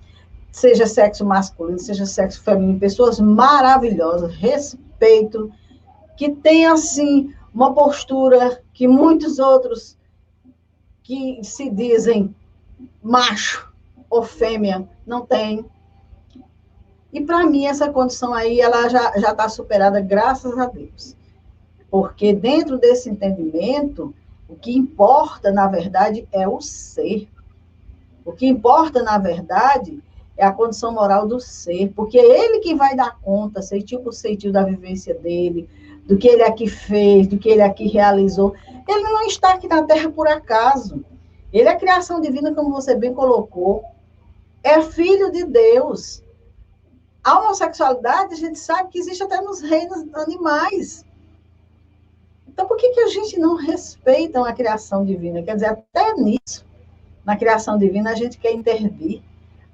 seja sexo masculino, seja sexo feminino, pessoas maravilhosas, respeito, que têm, assim, uma postura que muitos outros que se dizem macho ou fêmea não têm. E, para mim, essa condição aí, ela já está superada, graças a Deus. Porque dentro desse entendimento, o que importa, na verdade, é o ser. O que importa, na verdade, é a condição moral do ser. Porque é ele que vai dar conta, ceitinho por ceitinho da vivência dele, do que ele aqui fez, do que ele aqui realizou. Ele não está aqui na Terra por acaso. Ele é criação divina, como você bem colocou. É filho de Deus. A homossexualidade, a gente sabe que existe até nos reinos animais. Então, por que a gente não respeita a criação divina? Quer dizer, até nisso, na criação divina, a gente quer intervir,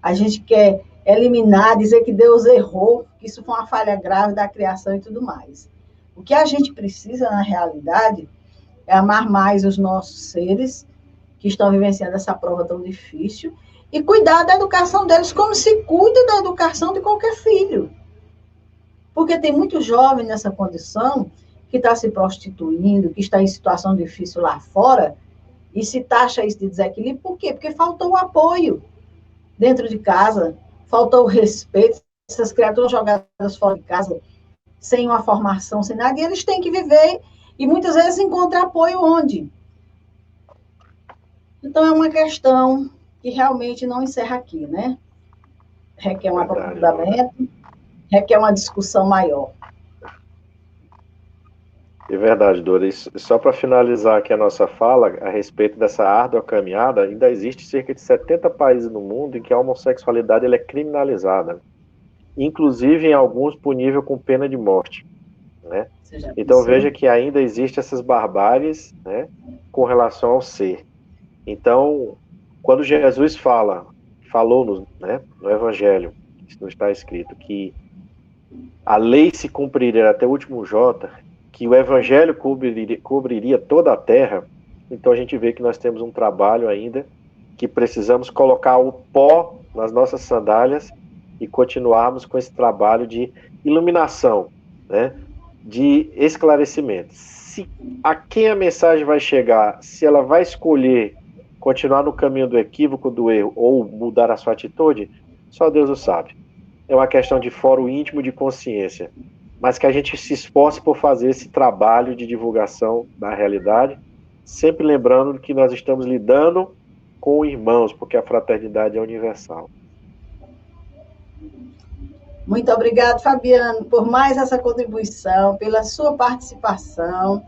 a gente quer eliminar, dizer que Deus errou, que isso foi uma falha grave da criação e tudo mais. O que a gente precisa, na realidade, é amar mais os nossos seres que estão vivenciando essa prova tão difícil e cuidar da educação deles como se cuida da educação de qualquer filho. Porque tem muito jovem nessa condição que está se prostituindo, que está em situação difícil lá fora, e se taxa isso de desequilíbrio, por quê? Porque faltou o apoio dentro de casa, faltou o respeito, essas criaturas jogadas fora de casa, sem uma formação, sem nada, e eles têm que viver, e muitas vezes encontram apoio onde? Então, é uma questão que realmente não encerra aqui, né? Requer um aprofundamento, requer uma discussão maior. É verdade, Dora. E só para finalizar aqui a nossa fala a respeito dessa árdua caminhada, ainda existe cerca de 70 países no mundo em que a homossexualidade ela é criminalizada, inclusive em alguns punível com pena de morte, né? Então veja que ainda existe essas barbáries, né, com relação ao ser. Então, quando Jesus falou né, no Evangelho, isso está escrito, que a lei se cumprirá até o último jota, que o Evangelho cobriria toda a terra, então a gente vê que nós temos um trabalho ainda, que precisamos colocar o pó nas nossas sandálias e continuarmos com esse trabalho de iluminação, né, de esclarecimento. A quem a mensagem vai chegar, se ela vai escolher continuar no caminho do equívoco, do erro, ou mudar a sua atitude, só Deus o sabe. É uma questão de foro íntimo de consciência, mas que a gente se esforce por fazer esse trabalho de divulgação da realidade, sempre lembrando que nós estamos lidando com irmãos, porque a fraternidade é universal. Muito obrigado, Fabiano, por mais essa contribuição, pela sua participação.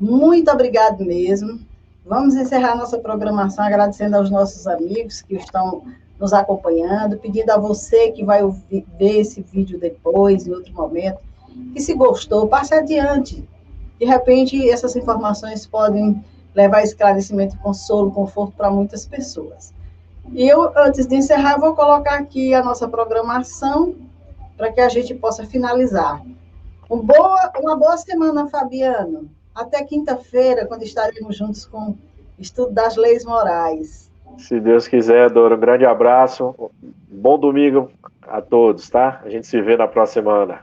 Muito obrigado mesmo. Vamos encerrar nossa programação agradecendo aos nossos amigos que estão nos acompanhando, pedindo a você que vai ver esse vídeo depois, em outro momento, que se gostou, passe adiante. De repente, essas informações podem levar esclarecimento, consolo, conforto para muitas pessoas. E eu, antes de encerrar, vou colocar aqui a nossa programação para que a gente possa finalizar. Uma boa semana, Fabiano. Até quinta-feira, quando estaremos juntos com o estudo das leis morais. Se Deus quiser, Dora, um grande abraço. Bom domingo a todos, tá? A gente se vê na próxima semana.